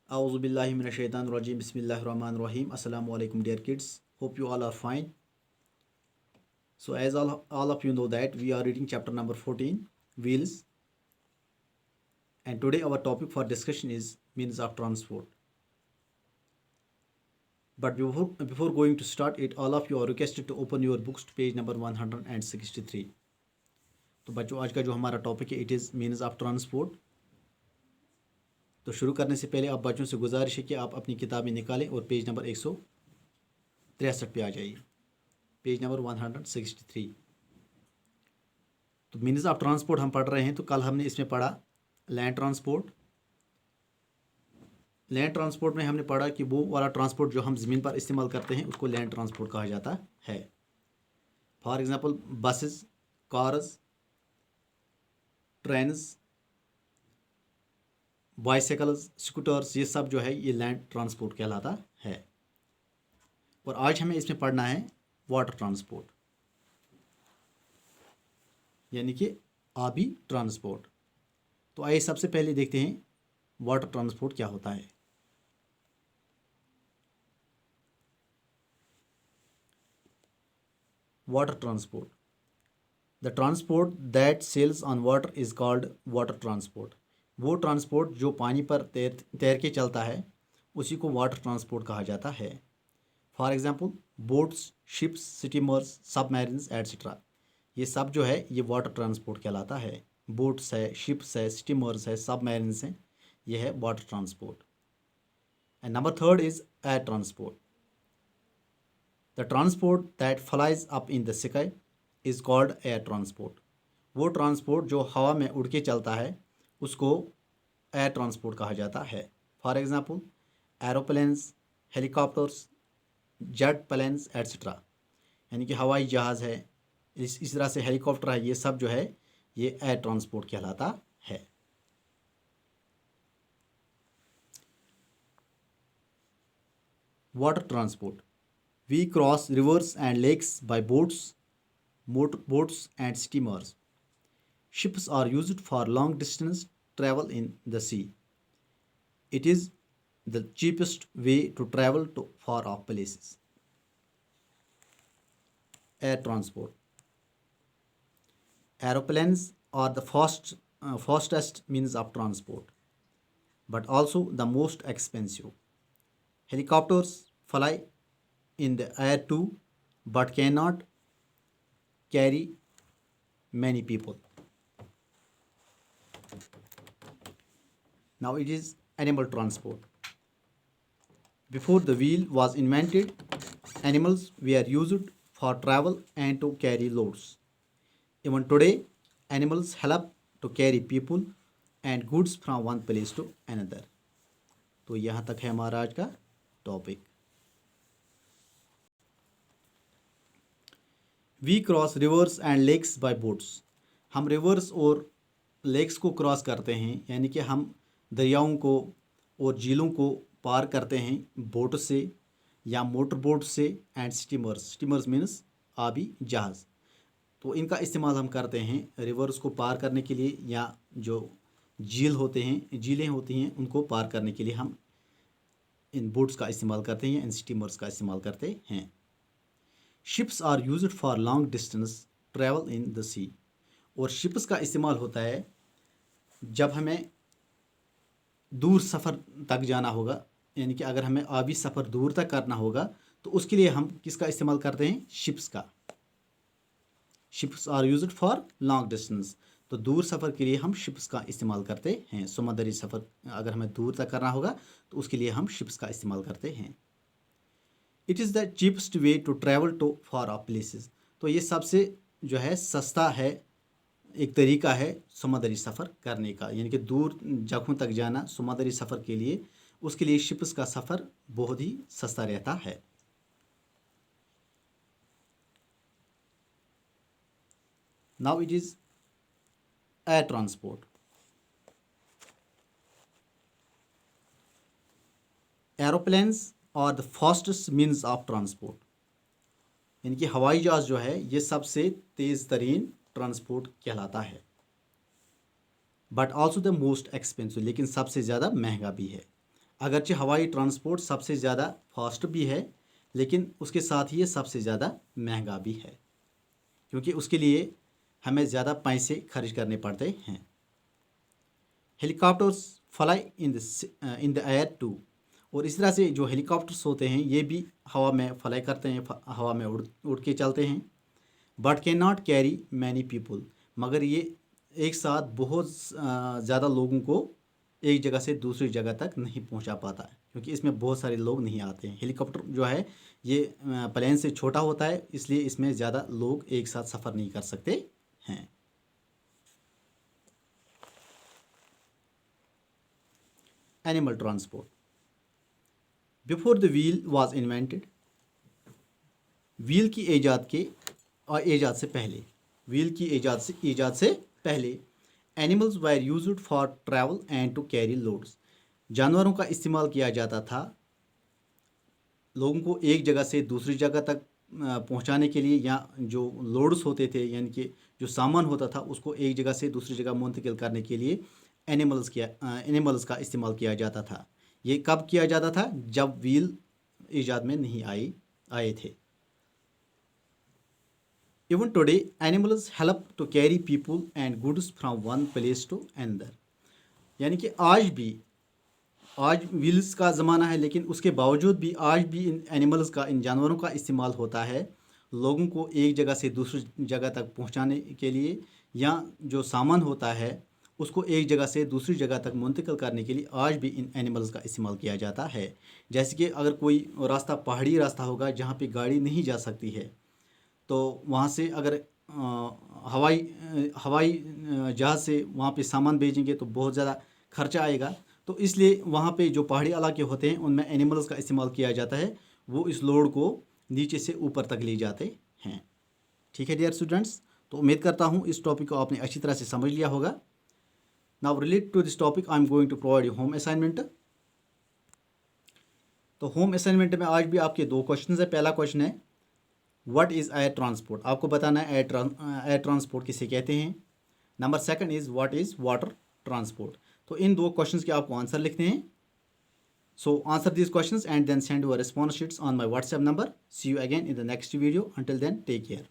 Auzubillahiminash-shaytanir-rajim. Bismillahir-rahmanir-rahim. Assalamu alaikum, dear kids. Hope you all are fine. So, as all of you know that we are reading chapter number 14, Wheels. And today our topic for discussion is means of transport. But before going to start it, all of you are requested to open your books to page number 163. तो बच्चों, आज का जो हमारा topic है it is means of transport. तो शुरू करने से पहले आप बच्चों से गुजारिश है कि आप अपनी किताबें निकालें और पेज नंबर 163 पे आ जाइए, पेज नंबर 163। तो मीन्स ऑफ ट्रांसपोर्ट हम पढ़ रहे हैं। तो कल हमने इसमें पढ़ा लैंड ट्रांसपोर्ट। लैंड ट्रांसपोर्ट में हमने पढ़ा कि वो वाला ट्रांसपोर्ट जो हम ज़मीन पर इस्तेमाल करते हैं उसको लैंड ट्रांसपोर्ट कहा जाता है। For example buses, cars, trains, bicycles, scooters, ये सब जो है ये लैंड ट्रांसपोर्ट कहलाता है। और आज हमें इसमें पढ़ना है वाटर ट्रांसपोर्ट, यानी कि आबी ट्रांसपोर्ट। तो आइए सबसे पहले देखते हैं वाटर ट्रांसपोर्ट क्या होता है। Water transport, the transport that sails on water is called water transport. वो ट्रांसपोर्ट जो पानी पर तैर के चलता है उसी को वाटर ट्रांसपोर्ट कहा जाता है। For example boats, ships, steamers, submarines etcetera, ये सब जो है ये वाटर ट्रांसपोर्ट कहलाता है। बोट्स है, शिप्स है, स्टीमर्स है, सबमरीन्स हैं, ये है water transport. And number third is air transport. The transport that flies up in the sky is called air transport. वो ट्रांसपोर्ट जो हवा में उड़ के चलता है उसको एयर ट्रांसपोर्ट कहा जाता है। For example aeroplanes, helicopters, jet planes etcetera, यानी कि हवाई जहाज़ है, इस तरह से हेलीकॉप्टर है, ये सब जो है ये एयर ट्रांसपोर्ट कहलाता है। Water transport, we cross rivers and lakes by boats, motorboats and steamers. Ships are used for long distance travel in the sea. It is the cheapest way to travel to far off places. Air transport. Aeroplanes are the fastest means of transport, but also the most expensive. Helicopters fly in the air too, but cannot carry many people. Now it is animal transport. Before the wheel was invented, animals were used for travel and to carry loads. Even today, animals help to carry people and goods from one place to another. तो यहाँ तक है हमारा आज का topic. We cross rivers and lakes by boats. हम rivers और lakes को क्रॉस करते हैं, यानी कि हम दरियाओं को और झीलों को पार करते हैं बोट से या मोटर बोट से। एंड स्टीमर्स मीन्स आबी जहाज़, तो इनका इस्तेमाल हम करते हैं रिवर्स को पार करने के लिए, या जो झीलें होती हैं उनको पार करने के लिए हम इन बोट्स का इस्तेमाल करते हैं या इन स्टीमर्स का इस्तेमाल करते हैं। Ships are used for long distance travel in the sea. और शिप्स का इस्तेमाल होता है जब हमें दूर सफ़र तक जाना होगा, यानी कि अगर हमें आबी सफ़र दूर तक करना होगा तो उसके लिए हम किसका इस्तेमाल करते हैं? शिप्स का। Ships are used for long distance, तो दूर सफ़र के लिए हम शिप्स का इस्तेमाल करते हैं। समुद्री सफ़र अगर हमें दूर तक करना होगा तो उसके लिए हम शिप्स का इस्तेमाल करते हैं। It is the cheapest way to travel to far off places. तो ये सबसे जो है सस्ता है, एक तरीका है समुद्री सफ़र करने का, यानी कि दूर जगहों तक जाना समुद्री सफ़र के लिए, उसके लिए शिप्स का सफ़र बहुत ही सस्ता रहता है। Now it is air transport. Aeroplanes are the fastest means of transport, यानी कि हवाई जहाज़ जो है ये सबसे तेज़ तरीन ट्रांसपोर्ट कहलाता है। But also the most expensive, लेकिन सबसे ज़्यादा महंगा भी है। अगरचे हवाई ट्रांसपोर्ट सबसे ज़्यादा फास्ट भी है, लेकिन उसके साथ ही ये सबसे ज़्यादा महंगा भी है, क्योंकि उसके लिए हमें ज़्यादा पैसे खर्च करने पड़ते हैं। Helicopters fly in the air too, और इस तरह से जो हेलीकॉप्टर्स होते हैं ये भी हवा में फ्लाई करते हैं, हवा में उड़ के चलते हैं। But can not carry many people, मगर ये एक साथ बहुत ज़्यादा लोगों को एक जगह से दूसरी जगह तक नहीं पहुंचा पाता है, क्योंकि इसमें बहुत सारे लोग नहीं आते हैं। हेलीकॉप्टर जो है ये प्लेन से छोटा होता है, इसलिए इसमें ज़्यादा लोग एक साथ सफ़र नहीं कर सकते हैं। Animal transport. Before the wheel was invented, wheel की ईजाद से पहले, व्हील की ईजाद से पहले animals were used for travel and to carry loads, जानवरों का इस्तेमाल किया जाता था लोगों को एक जगह से दूसरी जगह तक पहुंचाने के लिए, या जो लोड्स होते थे यानी कि जो सामान होता था उसको एक जगह से दूसरी जगह मुंतकिल करने के लिए एनिमल्स का इस्तेमाल किया जाता था। ये कब किया जाता था? जब व्हील ईजाद में नहीं आए थे। Even today animals help to carry people and goods from one place to another, यानी कि आज व्हील्स का ज़माना है, लेकिन उसके बावजूद भी आज भी इन एनिमल्स का, इन जानवरों का इस्तेमाल होता है लोगों को एक जगह से दूसरी जगह तक पहुंचाने के लिए, या जो सामान होता है उसको एक जगह से दूसरी जगह तक मुंतकिल करने के लिए आज भी इन एनिमल्स का इस्तेमाल किया जाता है। जैसे कि अगर कोई रास्ता पहाड़ी रास्ता होगा जहाँ पे गाड़ी नहीं जा सकती है, तो वहाँ से अगर हवाई जहाज़ से वहाँ पे सामान भेजेंगे तो बहुत ज़्यादा खर्चा आएगा, तो इसलिए वहाँ पे जो पहाड़ी इलाके होते हैं उनमें एनिमल्स का इस्तेमाल किया जाता है, वो इस लोड को नीचे से ऊपर तक ले जाते हैं। ठीक है डियर स्टूडेंट्स, तो उम्मीद करता हूँ इस टॉपिक को आपने अच्छी तरह से समझ लिया होगा। Now related to this topic I am going to provide you home assignment. तो होम असाइनमेंट में आज भी आपके दो क्वेश्चन है। पहला क्वेश्चन है व्हाट इज़ एयर ट्रांसपोर्ट, आपको बताना है एयर ट्रांसपोर्ट किसे कहते हैं। Number second is what is water transport. तो इन दो क्वेश्चंस के आपको आंसर लिखने हैं। So answer these questions and then send your response sheets on my WhatsApp number. See you again in the next video. Until then take care.